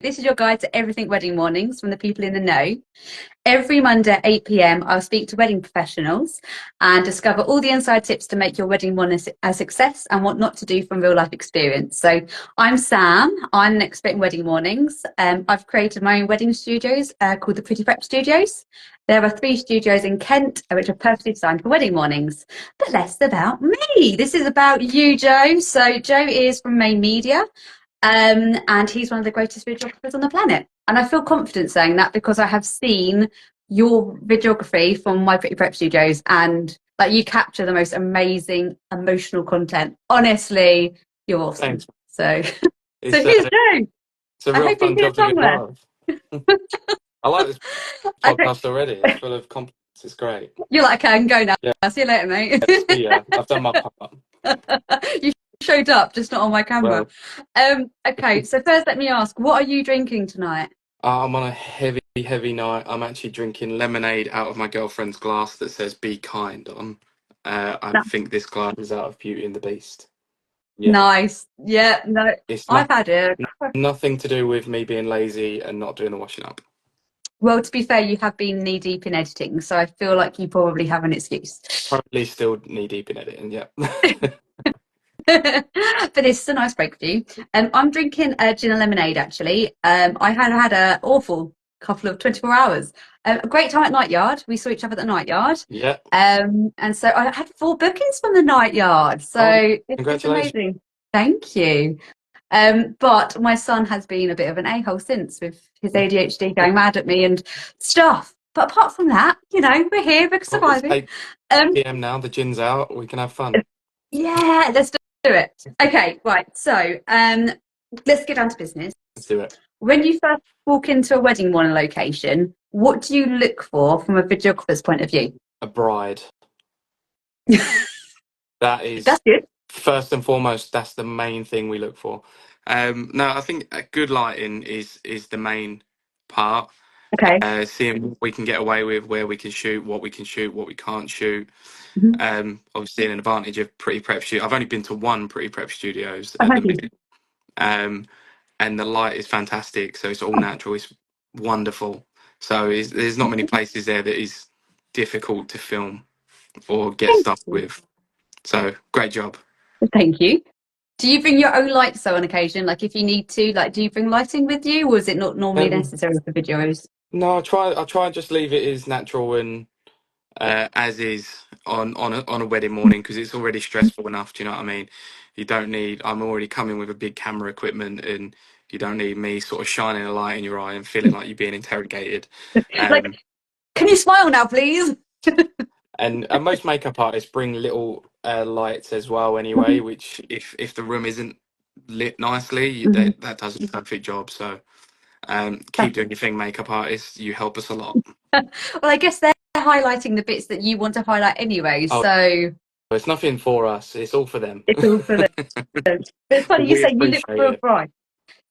This is your guide to everything wedding mornings from the people in the know. Every Monday at 8 p.m., I'll speak to wedding professionals and discover all the inside tips to make your wedding morning a success and what not to do from real life experience. So, I'm Sam. I'm an expert in wedding mornings. I've created my own wedding studios called the Pretty Prep Studios. There are 3 studios in Kent which are perfectly designed for wedding mornings. But less about me. This is about you, Joe. So, Joe is from Main Media. And he's one of the greatest videographers on the planet. And I feel confident saying that because I have seen your videography from my Pretty Prep Studios, and like you capture the most amazing emotional content. Honestly, you're awesome. Thanks. So, It's so here's a, Joe. it's a I real hope you fun feel job to be somewhere. part of. I like this Okay, podcast already. It's full of compliments. It's great. you're like, okay, I can go now. Yeah, See you later, mate. see ya. I've done my part. You showed up, just not on my camera. Well, Okay, so first let me ask, what are you drinking tonight? I'm on a heavy, heavy night. I'm actually drinking lemonade out of my girlfriend's glass that says "Be kind" on. I think this glass is out of Beauty and the Beast. Yeah, Nice. Yeah, no, it's I've not had it. nothing to do with me being lazy and not doing the washing up. Well, to be fair, you have been knee deep in editing, so I feel like you probably have an excuse. Probably still knee deep in editing. Yeah. But this is a nice break for you. I'm drinking a gin and lemonade actually. I had an awful couple of 24 hours. A great time at Night Yard. We saw each other at the Night Yard. Yeah. And so I had 4 bookings from the Night Yard. Oh, So it's congratulations. amazing. Thank you. But my son has been a bit of an a-hole since with his ADHD going mad at me and stuff. But apart from that, we're here, we're Well, it's surviving. 8 p.m. now. The gin's out. We can have fun. Yeah, let's do it. Okay, right. So, let's get down to business. Let's do it. When you first walk into a wedding morning location, what do you look for from a videographer's point of view? A bride. That is That's good. first and foremost. That's the main thing we look for. No, I think good lighting is the main part. Okay. Seeing what we can get away with, where we can shoot, what we can shoot, what we can't shoot. Mhm. Obviously, an advantage of Pretty Prep Studio. I've only been to one Pretty Prep Studios Oh, at the have you? minute, um, and the light is fantastic. So it's all Oh, natural. It's wonderful. So there's not many places there that is difficult to film or get thank stuff you. with. So great job. Thank you. Do you bring your own lights though on occasion? Like if you need to, like do you bring lighting with you, or is it not normally Um, necessary for videos? no, I try and just leave it as natural and as is on a wedding morning because it's already stressful enough. Do you know what I mean? You don't need. I'm already coming with a big camera equipment, and you don't need me sort of shining a light in your eye and feeling like you're being interrogated. Like, Um, can you smile now, please? and most makeup artists bring little lights as well, anyway. Which if the room isn't lit nicely, Mhm. that does a perfect job. So keep doing your thing, makeup artists. You help us a lot. Well, I guess they're highlighting the bits that you want to highlight anyway. Oh, So it's nothing for us. It's all for them. it's all for them. But it's funny you We say you look appreciate for a it. bride.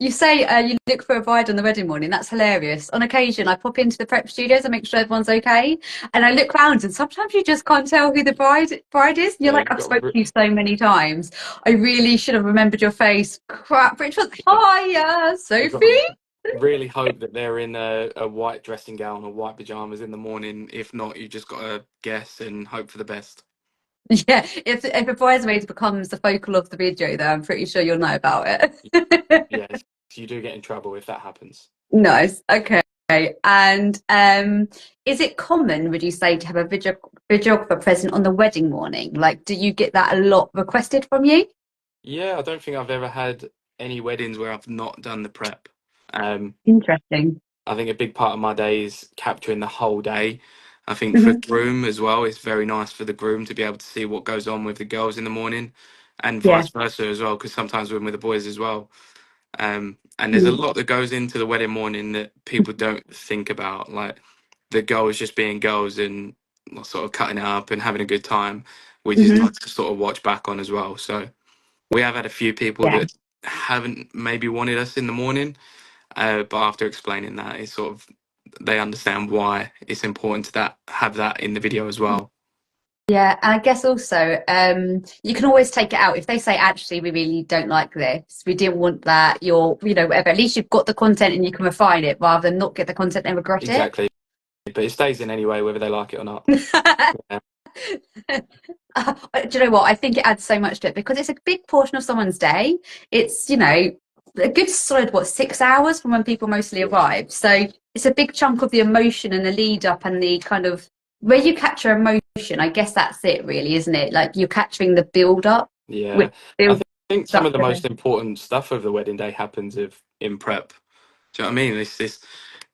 You say you look for a bride on the wedding morning. That's hilarious. On occasion, I pop into the prep studios and make sure everyone's okay. And I look round, and sometimes you just can't tell who the bride is. And you're Yeah, like, you've I've got spoken to you so many times. I really should have remembered your face. Crap, Richard. Hi, you've got to Sophie. really hope that they're in a white dressing gown or white pajamas in the morning. If not, you just got to guess and hope for the best. Yeah, if a bridesmaid becomes the focal of the video, then I'm pretty sure you'll know about it. Yes, you do get in trouble if that happens. Nice. Okay. And is it common, would you say, to have a videographer present on the wedding morning? Like, do you get that a lot requested from you? Yeah, I don't think I've ever had any weddings where I've not done the prep. Um, Interesting. I think a big part of my day is capturing the whole day. I think for the Hmm. groom as well, it's very nice for the groom to be able to see what goes on with the girls in the morning, and Yeah. vice versa as well, because sometimes we're with the boys as well. And there's a Mm. lot that goes into the wedding morning that people don't think about, like the girls just being girls and sort of cutting it up and having a good time, which is Hmm. nice to sort of watch back on as well. So we have had a few people Yeah. that haven't maybe wanted us in the morning, but after explaining that, it's sort of they understand why it's important to that have that in the video as well. Yeah, and I guess also you can always take it out if they say actually we really don't like this, we didn't want that, you're whatever. At least you've got the content and you can refine it rather than not get the content and regret it. Exactly. But it stays in anyway, whether they like it or not. Yeah. Do you know what? I think it adds so much to it because it's a big portion of someone's day. It's a good solid 6 hours from when people mostly arrive. So it's a big chunk of the emotion and the lead up and the kind of where you capture emotion. I guess that's it, really, isn't it? Like you're capturing the build up, which Yeah. I builds think some up of the to the. most important stuff of the wedding day happens in prep. Do you know what I mean? It's this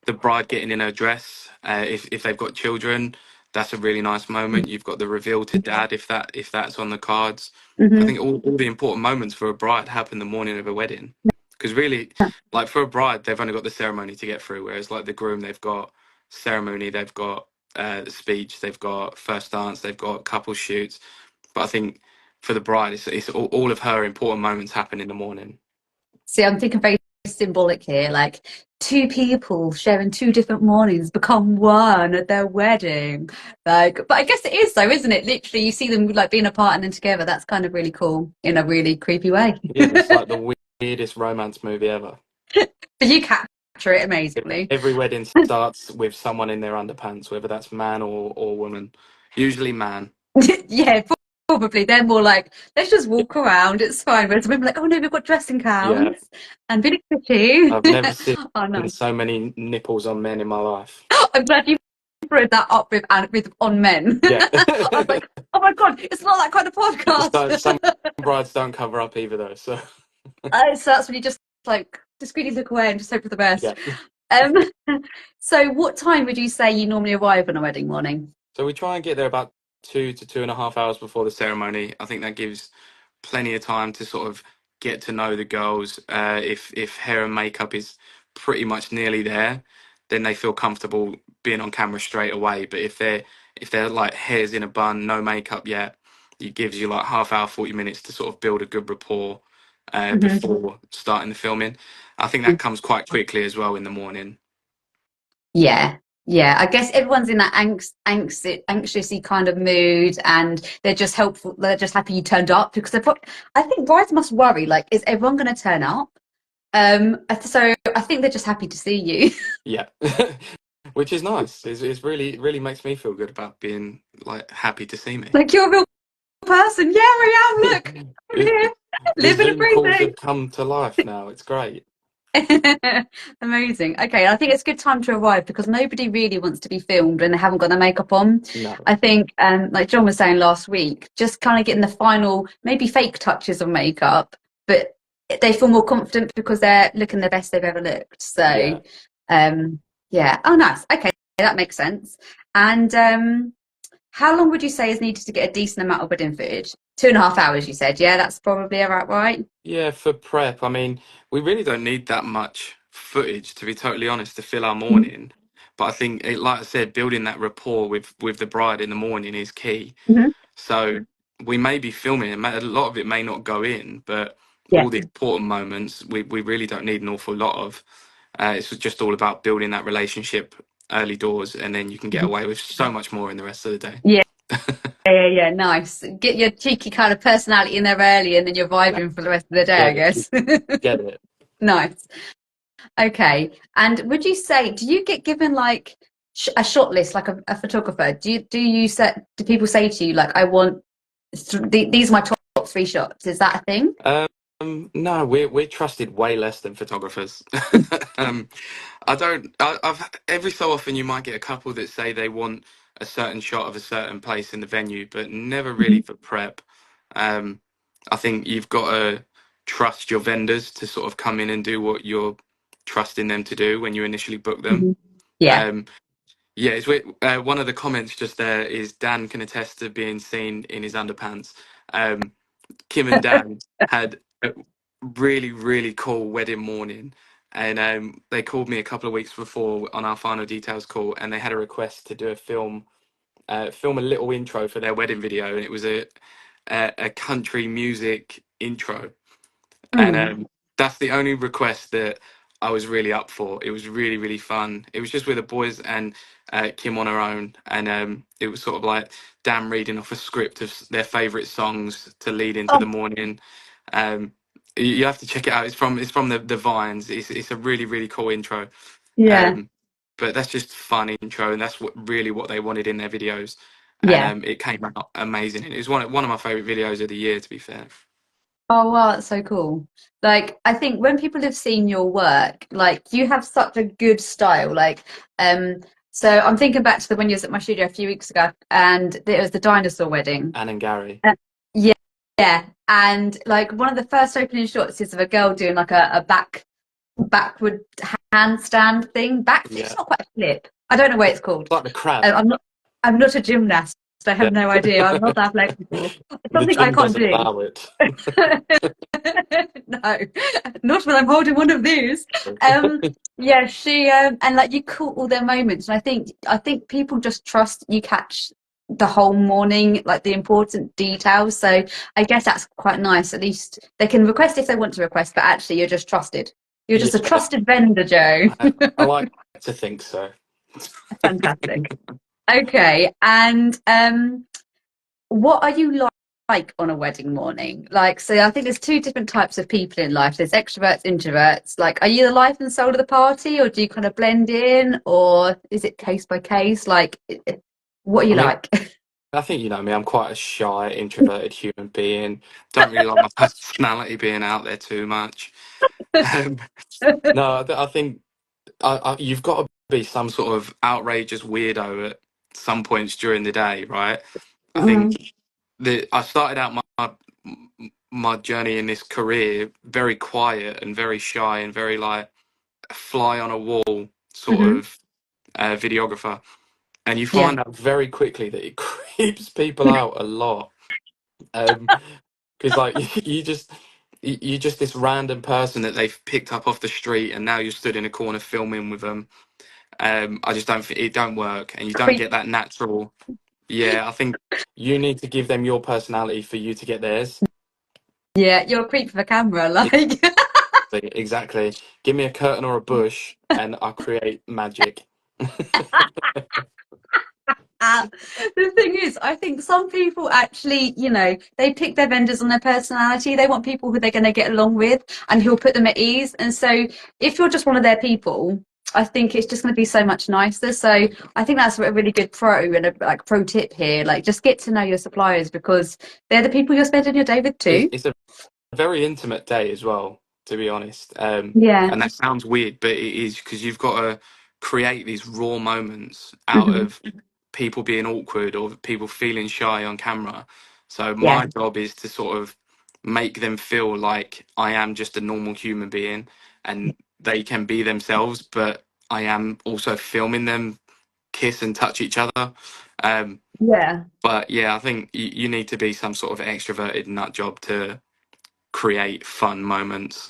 the bride getting in her dress. If they've got children, that's a really nice moment. You've got the reveal to dad if that's on the cards. I Mhm. think all the important moments for a bride happen the morning of a wedding. Because really, like for a bride, they've only got the ceremony to get through. Whereas like the groom, they've got ceremony, they've got the speech, they've got first dance, they've got couple shoots. But I think for the bride, it's all of her important moments happen in the morning. See, I'm thinking very symbolic here, like two people sharing two different mornings become one at their wedding. Like, but I guess it is though, isn't it? Literally, you see them like being apart and then together. That's kind of really cool in a really creepy way. Yeah, it's like the weirdest romance movie ever. But you capture it amazingly. Every wedding starts with someone in their underpants, whether that's man or woman. Usually man. Yeah, probably. They're more like, let's just walk around, it's fine. Whereas women are like, oh no, we've got dressing Yeah, gowns and really pretty. I've never seen Oh no. so many nipples on men in my life. I'm glad you brought that up with on men. Yeah. I was like, oh my god, it's not that kind of So some podcast. brides don't cover up either though. So So that's when you just like discreetly look away and just hope for the yeah. best. Um, so what time would you say you normally arrive on a wedding morning? So we try and get there about 2 to 2.5 hours before the ceremony. I think that gives plenty of time to sort of get to know the girls. If hair and makeup is pretty much nearly there, then they feel comfortable being on camera straight away. But if they're like hairs in a bun, no makeup yet, it gives you like half hour, 40 minutes to sort of build a good rapport Mhm. before starting the filming. I think that comes quite quickly as well in the morning. Yeah, yeah. I guess everyone's in that anxiously kind of mood, and they're just helpful. They're just happy you turned up because I think brides must worry. Like, is everyone going to turn up? So I think they're just happy to see you. Yeah. Which is nice. It's really makes me feel good about being like happy to see me. Like you're a real person. Yeah, I am. Look, I'm the, here, the living and Zoom calls breathing. have come to life now. It's great. Amazing. Okay, I think it's a good time to arrive because nobody really wants to be filmed when they haven't got their makeup on. No. I think, like John was saying last week, just kind of getting the final, maybe fake touches of makeup, but they feel more confident because they're looking the best they've ever looked. So, Yeah. um, yeah. Oh, nice. Okay, that makes sense. And how long would you say is needed to get a decent amount of wedding footage? 2.5 hours, you said. Yeah, that's probably about right. Yeah, for prep, I mean, we really don't need that much footage to be totally honest to fill our Mhm. morning. But I think like I said, building that rapport with the bride in the morning is key. Mhm. So we may be filming, a lot of it may not go in, but Yeah. all the important moments we really don't need an awful lot of. It's just all about building that relationship early doors, and then you can get Mhm. away with so much more in the rest of the day. Yeah. Yeah, yeah, nice. Get your cheeky kind of personality in there early and then you're Yeah, vibing for the rest of the day, I get it, guess. get it. Nice. Okay. And would you say, do you get given like a shot list, like a photographer? Do people say to you, like, I want, these are my top three shots? Is that a thing? No, we're trusted way less than photographers. um, I've every so often you might get a couple that say they want a certain shot of a certain place in the venue, but never really Mhm. for prep. Um, I think you've got to trust your vendors to sort of come in and do what you're trusting them to do when you initially book them. Mhm. Yeah. Um, yeah, one of the comments just there is Dan can attest to being seen in his underpants. Um, Kim and Dan had a really cool wedding morning, and they called me a couple of weeks before on our final details call, and they had a request to do film a little intro for their wedding video, and it was a country music intro, and Mm. that's the only request that I was really up for. It was really, really fun. It was just with the boys and Kim on her own, and it was sort of like Dan reading off a script of their favourite songs to lead into the Oh, morning. Um, you have to check it out. It's from the Vines. It's a really, really cool intro. yeah, Um, but that's just fun intro, and that's what they wanted in their videos, and yeah. it came out amazing. And it was one of my favourite videos of the year, to be fair. Oh wow, that's so cool. Like I think when people have seen your work, like you have such a good style. Um so I'm thinking back to the when you was at my studio a few weeks ago and it was the dinosaur wedding. Anne and Gary. Uh, yeah, yeah. And like one of the first opening shots is of a girl doing like a backward handstand thing. Backflip, it's Yeah, not quite a flip. I don't know what it's called. like the crab. I'm not a gymnast. I Yeah. have no idea. I'm not that flexible. It's The something I gym can't doesn't do. allow it. No, not when I'm holding one of these. Yeah, she and like you caught all their moments, and I think people just trust you catch the whole morning, like the important details. So I guess that's quite nice. At least they can request if they want to request, but actually you're just trusted. You're just a Yeah, trusted vendor, Joe. I like to think so. Fantastic. Okay, and what are you like on a wedding morning? Like, so I think there's two different types of people in life. There's extroverts, introverts. Like, are you the life and soul of the party, or do you kind of blend in, or is it case by case? Like, what are I you mean, like? I think you know me. I'm quite a shy, introverted human being. Don't really like my personality being out there too much. Um, no, I think you've got to be some sort of outrageous weirdo at some points during the day, right? I Mm, think that I started out my journey in this career very quiet and very shy and very like a fly on a wall sort hmm. of videographer, and you Yeah. find out very quickly that it creeps people out a lot. Because like you're just this random person that they've picked up off the street, and now you're stood in a corner filming with them. I just don't think it don't work, and you don't Creep. get that natural. Yeah, I think you need to give them your personality for you to get theirs. Yeah, you're a creep for the camera, like. Exactly. Give me a curtain or a bush, and I'll create magic. Uh, the thing is, I think some people actually, they pick their vendors on their personality. They want people who they're going to get along with and who'll put them at ease. And so, if you're just one of their people, I think it's just going to be so much nicer. So, I think that's a really good pro and a like pro tip here. Like, just get to know your suppliers because they're the people you're spending your day with too. It's a very intimate day as well, to be honest. Yeah. And that sounds weird, but it is because you've got to create these raw moments out Hmm. of people being awkward or people feeling shy on camera. So Yeah. my job is to sort of make them feel like I am just a normal human being and they can be themselves, but I am also filming them kiss and touch each other. Um, Yeah. but yeah, I think you need to be some sort of extroverted nut job to create fun moments.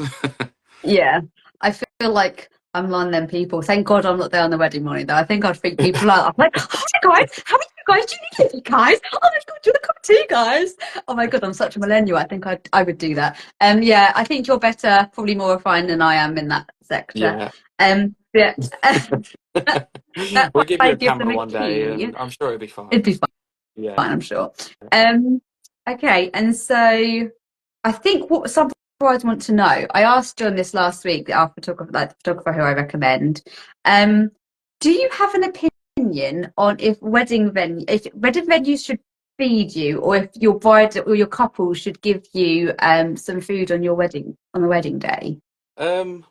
Yeah, I feel like I'm one of them people. Thank God I'm not there on the wedding morning, though. I think I'd freak people out. I'm like, hi guys, how are you guys? Do you need anything, guys? Oh my God, do you want a cup of tea, guys? Oh my God, I'm such a millennial. I think I would do that. Yeah, I think you're better, probably more refined than I am in that sector. Yeah. Yeah, We'll give you I a give camera them a one day key. and I'm sure it'll be fine. It'd be fine, Yeah. I'm sure. Um, okay, and so. I think what some brides want to know. I asked John this last week, our photographer, like the photographer who I recommend. Um, do you have an opinion on if wedding venues should feed you, or if your bride or your couple should give you some food on the wedding day? Um,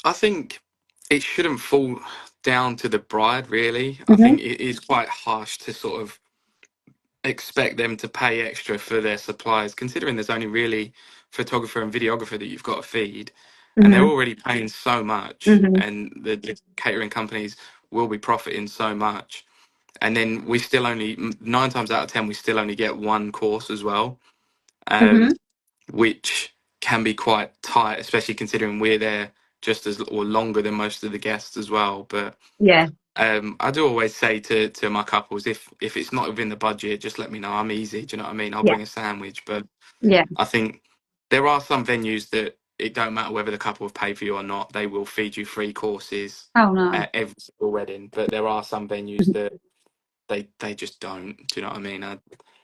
I think it shouldn't fall down to the bride, really. I Hmm. think it is quite harsh to sort of expect them to pay extra for their supplies, considering there's only really photographer and videographer that you've got to feed, and they're Hmm. already paying so much, Hmm. and the catering companies will be profiting so much. And then we still only 9 times out of 10 we still only get one course as well, um, Hmm. which can be quite tight, especially considering we're there just as or longer than most of the guests as well. But Yeah, I do always say to my couples, if it's not within the budget, just let me know. I'm easy. Do you know what I mean? I'll yeah, bring a sandwich. But yeah, I think there are some venues that it don't matter whether the couple have paid for you or not. They will feed you free courses Oh no. at every single wedding. But there are some venues that they just don't. Do you know what I mean?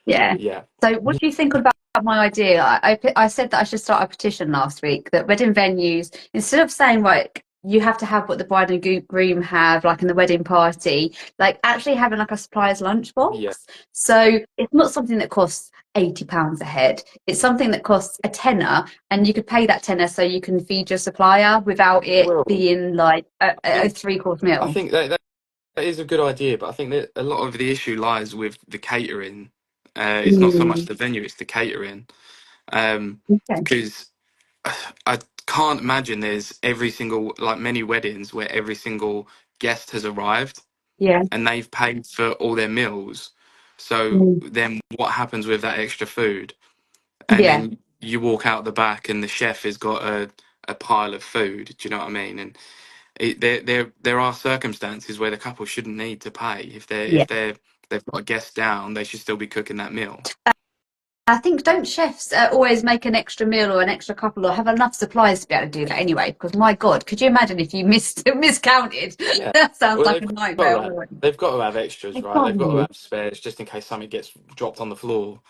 Yeah. Yeah, So, what do you think about my idea? I said that I should start a petition last week that wedding venues, instead of saying like you have to have what the bride and groom have, like in the wedding party, like actually having like a supplier's yeah. lunchbox. So it's not something that costs £80 a head. It's something that costs a tenner, and you could pay that tenner so you can feed your supplier without it Well, being like I a think 3 course I meal. think that is a good idea, but I think that a lot of the issue lies with the catering. It's not so much Mm, the venue; it's the catering. Um, okay. because I can't imagine there's every single like many weddings where every single guest has arrived Yeah. and they've paid for all their meals. So Mm, then what happens with that extra food? And yeah. then you walk out the back and the chef has got a pile of food. Do you know what I mean? And there are circumstances where the couple shouldn't need to pay Yeah. they've got a guest down. They should still be cooking that meal. I think don't chefs always make an extra meal or an extra couple or have enough supplies to be able to do that anyway? Because my God, could you imagine if you missed miscounted? Yeah. That sounds Well, like a nightmare already. they've got to have extras, They right? They've got to can't. have spares just in case something gets dropped on the floor.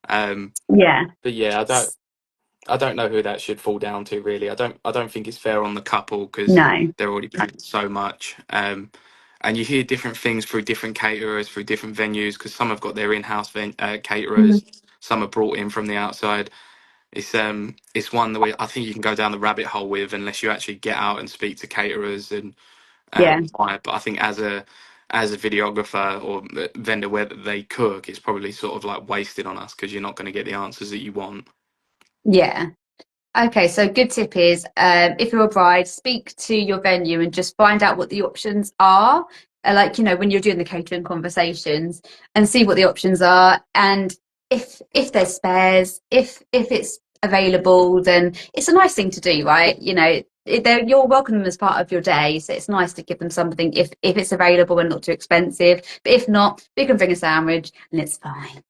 Um, Yeah. but yeah, I don't know who that should fall down to really. I don't think it's fair on the couple because No. they're already paying so much. And you hear different things through different caterers, through different venues because some have got their in-house Mhm. caterers, some are brought in from the outside. It's one that I think you can go down the rabbit hole with unless you actually get out and speak to caterers and Yeah. why. But I think as a videographer or vendor where they cook, it's probably sort of like wasted on us because you're not going to get the answers that you want. Yeah. Okay, so good tip is if you're a bride, speak to your venue and just find out what the options are. Like, when you're doing the catering conversations and see what the options are. And if there's spares, if it's available, then it's a nice thing to do, right? You're welcome them as part of your day. So it's nice to give them something if it's available and not too expensive. But if not, we can bring a sandwich and it's fine.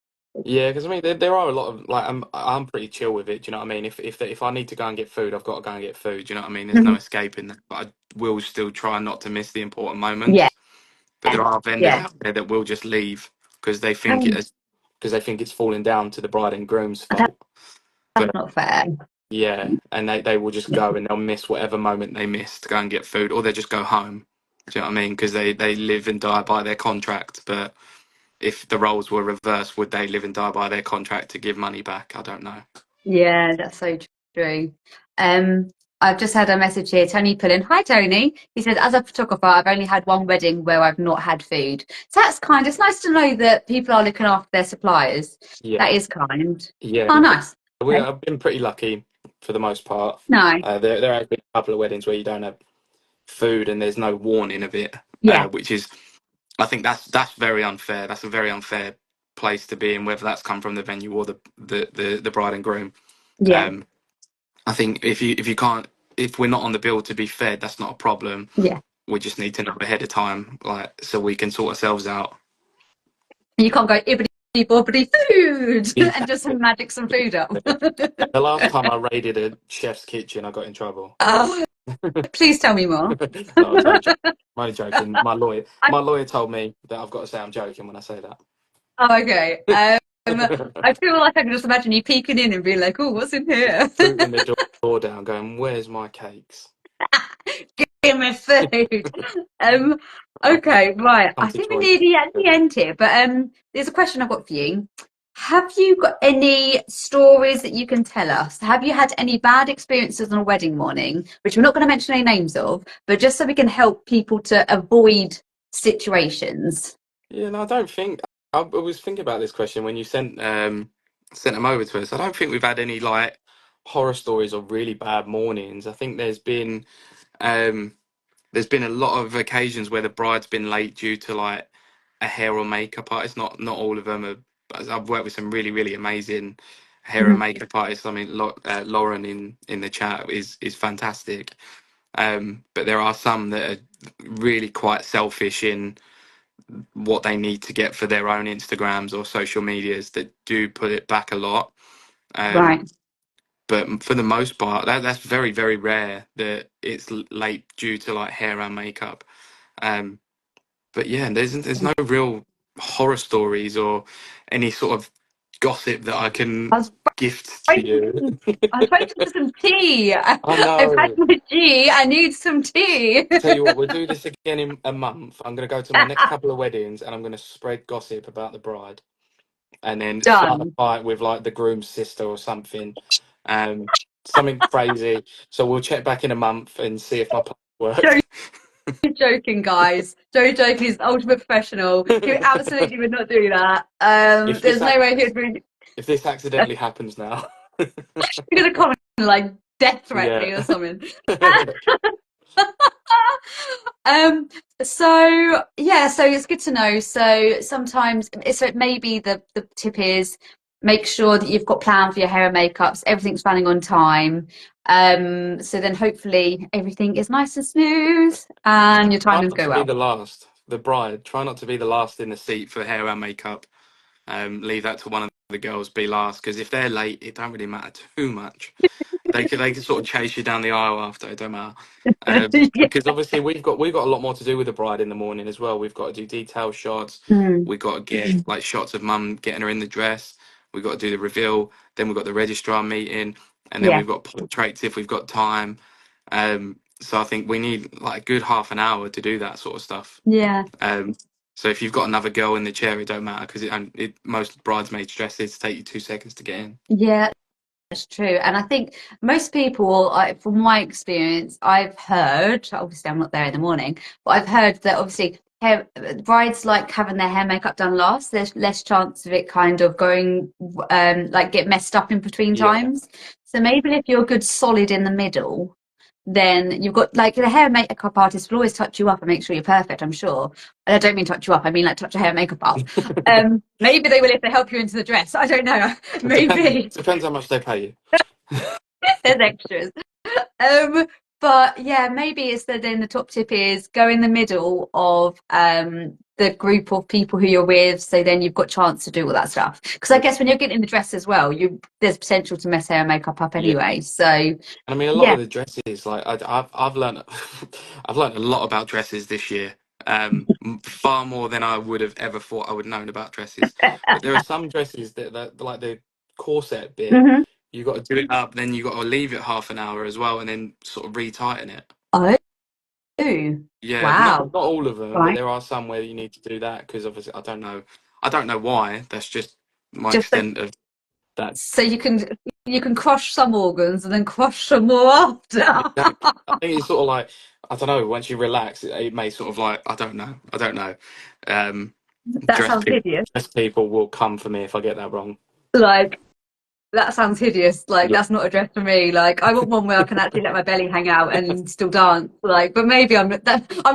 Yeah, because I mean, there are a lot of like I'm pretty chill with it. Do you know what I mean? If I need to go and get food, I've got to go and get food. Do you know what I mean? There's no Mhm. escaping that. But I will still try not to miss the important Yeah, moments. But there are vendors yeah. out there that will just leave because they think it because they think it's falling down to the bride and groom's That, fault. that's But not fair. yeah, and they will just go and they'll miss whatever moment they miss to go and get food, or they just go home. Do you know what I mean? Because they live and die by their contract. But if the roles were reversed, would they live and die by their contract to give money back? I don't know. Yeah, that's so true. Um, I've just had a message here. Tony Pullen. Hi, Tony. He says, as a photographer, I've only had one wedding where I've not had food. So it's nice to know that people are looking after their suppliers. Yeah, That is kind. yeah. Oh, nice. Okay. I've been pretty lucky for the most part. No. There have been a couple of weddings where you don't have food and there's no warning of it, Yeah. which is I think that's very unfair. That's a very unfair place to be in, whether that's come from the venue or the bride and groom. Yeah. Um, I think if you can't if we're not on the bill to be fed, that's not a problem. Yeah. We just need to know ahead of time, like so we can sort ourselves out. You can't go ibbity bobbity food and just Exactly. magic some food up. The last time I raided a chef's kitchen, I got in trouble. Oh, please tell me more. No, I was only joking. I'm only joking. I, My lawyer told me that I've got to say I'm joking when I say oh, okay. that. I feel like I can just imagine you peeking in and being like, "Oh, what's in here?" Booting the door down, going, "Where's my cakes?" Give me food. Um, I've okay, right. come I to think we're join. nearly at the end here, but there's a question I've got for you. Have you got any stories that you can tell us? Have you had any bad experiences on a wedding morning, which we're not going to mention any names of, but just so we can help people to avoid situations? Yeah, no, I don't think. I was thinking about this question when you sent them over to us. I don't think we've had any like horror stories or really bad mornings. I think um there's been a lot of occasions where the bride's been late due to like a hair or makeup artist. Not all of them are. But I've worked with some really amazing hair and Mhm. makeup artists. I mean, Lauren in the chat is fantastic. But there are some that are really quite selfish in what they need to get for their own Instagrams or social medias that do put it back a lot. Um, Right. but for the most part, that's very, very rare that it's late due to like hair and makeup. Um, but yeah, there's no real horror stories or any sort of gossip that I I can was gift to you. waiting. I was waiting for some tea. I I've had know. my tea. I need some tea. I tell you what, we'll do this again in a month. I'm going to go to my next couple of weddings and I'm going to spread gossip about the bride and then start a Done. fight with like the groom's sister or something. Um, Something crazy. So we'll check back in a month and see if my plan Joe worked. joking, guys. Joe joking is the ultimate professional. He absolutely would not do that. If this There's no way he'd be. if this accidentally happens now, You're gonna comment like death threat yeah. me or something. um so yeah, so it's good to know. So sometimes so maybe the tip is make sure that you've got plan for your hair and makeups, everything's running on time. So then hopefully everything is nice and smooth and your Try timings not go to be well. the last. The bride, try not to be the last in the seat for hair and makeup. Leave that to one of the girls be last because if they're late, it don't really matter too much. They can sort of chase you down the aisle after. It don't matter. Yeah. Because obviously we've got a lot more to do with the bride in the morning as well. We've got to do detail shots. Mm, We've got to get like shots of mum getting her in the dress. We've got to do the reveal. Then we've got the registrar meeting, and then yeah, we've got portraits if we've got time. So I think we need like a good half an hour to do that sort of stuff. yeah, Um, so if you've got another girl in the chair, it don't matter because most bridesmaids dresses take you 2 seconds to get in. yeah. That's true. And I think most people, from my experience, I've heard, obviously I'm not there in the morning, but I've heard that obviously brides like having their hair makeup done last. There's less chance of it kind of going, like get messed up in between Yeah, times. So maybe if you're good solid in the middle, then you've got like the hair and makeup artist will always touch you up and make sure you're perfect, I'm sure. And I don't mean touch you up, I mean like touch your hair and makeup up. Maybe they will if they help you into the dress. I don't know. it depends. Maybe. Depends how much they pay you. There's extras. Um, but yeah, maybe it's that then the top tip is go in the middle of the group of people who you're with, so then you've got chance to do all that stuff. Because I guess when you're getting the dress as well, you there's potential to mess hair and makeup up Yeah. anyway. So And I mean, a lot yeah. of the dresses, like I've learned, I've learned a lot about dresses this year. Far more than I would have ever thought I would known about dresses. But there are some dresses that like the corset bit, Hmm. you got to do it up, then you got to leave it half an hour as well, and then sort of retighten it. Oh, Yeah, not wow. all of them, but Right. there are some where you need to do that because obviously I don't know why. That's just my Just so, extent of that. so you can crush some organs and then crush some more after. Exactly. I think it's sort of like I don't know. Once you relax, it may sort of like I don't know. I don't know. Um, That sounds hideous. dress people will come for me if I get that wrong. Like that sounds hideous. Like Yeah, that's not a dress for me. Like I want one where I can actually let my belly hang out and still dance. Like, but maybe I'm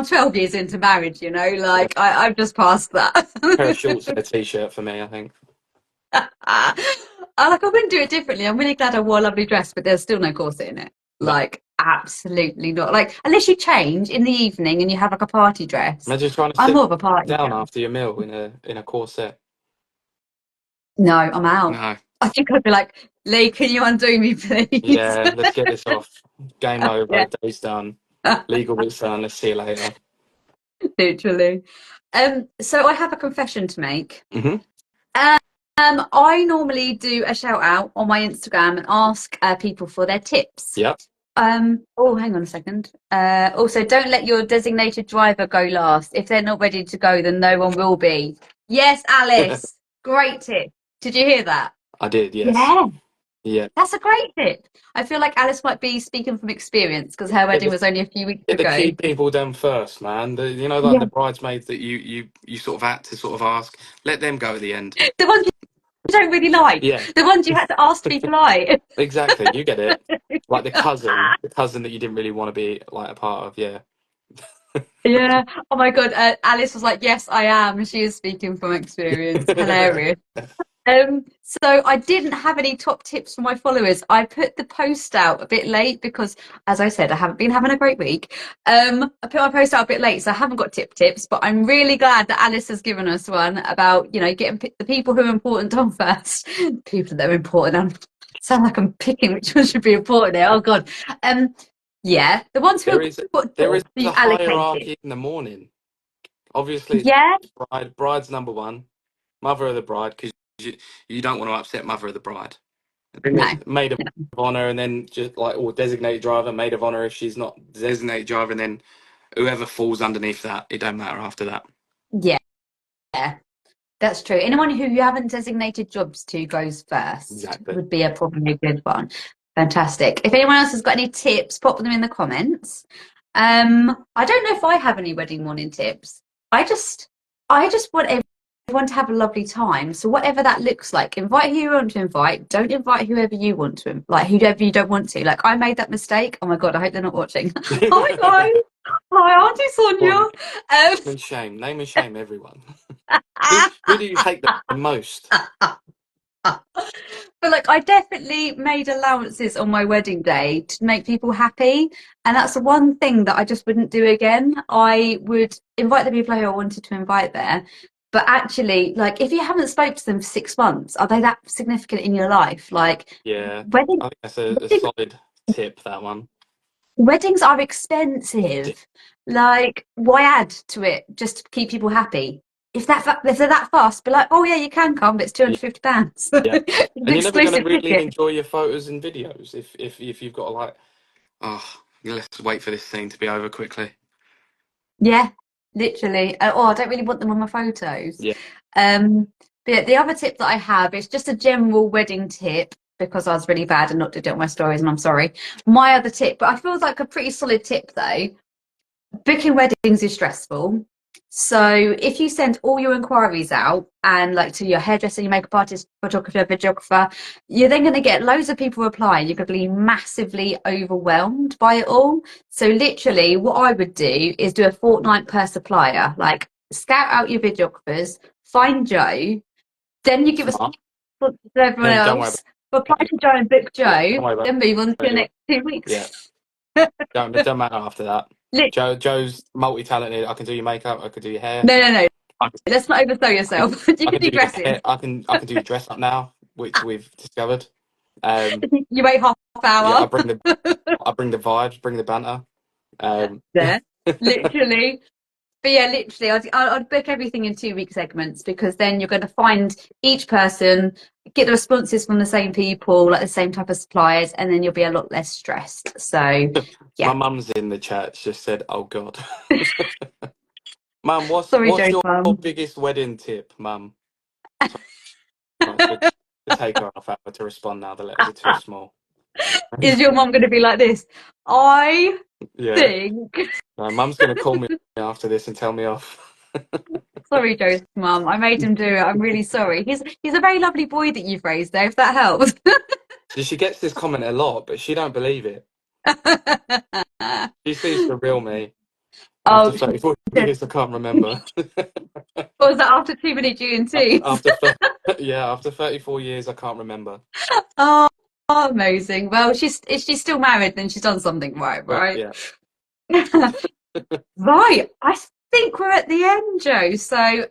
12 years into marriage. You know, yeah. like I've just passed that. Pair of shorts and a t-shirt for me. I think. I wouldn't do it differently. I'm really glad I wore a lovely dress, but there's still no corset in it. No. Like absolutely not. Like unless you change in the evening and you have like a party dress. Imagine trying to I'm sit more of a party down girl. after your meal in a corset. No, I'm out. No. I think I'd be like, Lee, can you undo me, please? Yeah, let's get this off. Game over. Yeah. Day's done. Legal bit's done. Let's see you later. Literally. So I have a confession to make. Hmm. I normally do a shout out on my Instagram and ask people for their tips. Yep. Oh, hang on a second. Also, don't let your designated driver go last. If they're not ready to go, then no one will be. Yes, Alice. Great tip. Did you hear that? I did. Yes. Yeah, Yeah. that's a great tip. I feel like Alice might be speaking from experience because her wedding was only a few weeks Get the ago. key people down first, man. Like Yeah. the bridesmaids that you sort of had to sort of ask. Let them go at the end. The ones you don't really like. Yeah, The ones you had to ask to be polite. exactly. You get it. Like the cousin that you didn't really want to be like a part of. Yeah. Yeah. Oh my God. Alice was like, yes, I am. She is speaking from experience. Hilarious. So I didn't have any top tips for my followers. I put the post out a bit late because, as I said, I haven't been having a great week. I put my post out a bit late, so I haven't got tips, but I'm really glad that Alice has given us one about, getting the people who are important on first. People that are important on. Sound like I'm picking which one should be important here. Oh God. Um, yeah, the ones who There are is there sort is of a be allocated. hierarchy in the morning. Obviously, it's Yeah, bride's number one, mother of the bride, because you don't want to upset mother of the bride. And then no, there's maid of honor, and then just like or designated driver, maid of honor if she's not designated driver, and then whoever falls underneath that, it don't matter after that. yeah, yeah, that's true. Anyone who you haven't designated jobs to goes first Exactly. would be probably a good one. Fantastic. If anyone else has got any tips, pop them in the comments. I don't know if I have any wedding morning tips. I just, I just want everyone to have a lovely time. So whatever that looks like, invite who you want to invite. Don't invite whoever you want to, like whoever you don't want to. Like I made that mistake. Oh my God, I hope they're not watching. Hi guys. Hi, Auntie Go on, Sonia. name and shame everyone. Who do you hate the most? But like, I definitely made allowances on my wedding day to make people happy, and that's the one thing that I just wouldn't do again. I would invite the people who I wanted to invite there, but actually, like, if you haven't spoke to them for 6 months, are they that significant in your life? Like, Yeah, wedding, I think that's a wedding solid tip. That one. weddings are expensive. Like, why add to it just to keep people happy? If they're that fast, be like, oh yeah, you can come, but it's £250. Yeah, It's an and you're never going to exclusive really ticket. enjoy your photos and videos if you've got to like, oh, let's wait for this scene to be over quickly. Yeah, literally. Oh, I don't really want them on my photos. Yeah, But yeah, the other tip that I have is just a general wedding tip because I was really bad and not did it on my stories, and I'm sorry. My other tip, but I feel like a pretty solid tip though. Booking weddings is stressful. So if you send all your inquiries out and like to your hairdresser, your makeup artist, photographer, videographer, you're then going to get loads of people replying. You're going to be massively overwhelmed by it all. So literally what I would do is do a fortnight per supplier, like scout out your videographers, find Joe, then you give us smart. to everyone Then don't worry else, reply about to Joe and book yeah, don't Joe, worry about then move on to your it. next two Yeah, weeks. don't matter after that. Lit- Joe's multi-talented. I can do your makeup. I can do your hair. no, no, no. I Let's not oversell can, yourself. You I can can do do your dressing. hair. I can do your dress up now, which we've discovered. You wait half Yeah, hour. I bring the vibes, bring the banter. There, literally. But yeah, literally, I'd book everything in 2 week segments because then you're going to find each person, get the responses from the same people, like the same type of suppliers, and then you'll be a lot less stressed. So, My yeah. mum's in the chat. Just said, "Oh God, Mum, Sorry, what's Joe's your mum. biggest wedding tip, Mum?" Right, so take her off hour to respond now. The letters are too small. Is your mum going to be like this? I Yeah, think. no, Mum's gonna call me after this and tell me off. Sorry, Joe's mum. I made him do it. I'm really sorry. He's a very lovely boy that you've raised there, if that helps. So she gets this comment a lot, but she don't believe it. She sees the real me. After Oh, 34 years, I can't remember. was that after too many G&Ts? After yeah, after 34 years, I can't remember. Oh, amazing. Well, if she's still married, then she's done something right, But right? yeah, Right. I think we're at the end, Joe. So,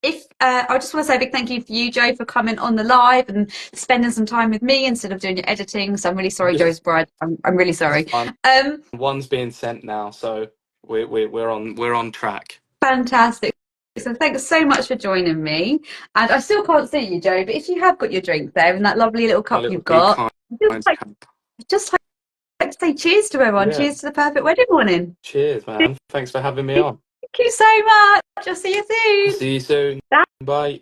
if I just want to say a big thank you for you, Joe, for coming on the live and spending some time with me instead of doing your editing. So I'm really sorry, it's Joe's bride. I'm really sorry. fine. Um, One's being sent now, so we're on track. Fantastic. So thanks so much for joining me. And I still can't see you, Joe, but if you have got your drink there in that lovely little My cup little you've got, just kind like cup. just like to say cheers to everyone. Yeah. Cheers to the perfect wedding morning. Cheers, man. Thanks for having me Thank on. you so much. I'll see you soon. See you soon. Bye.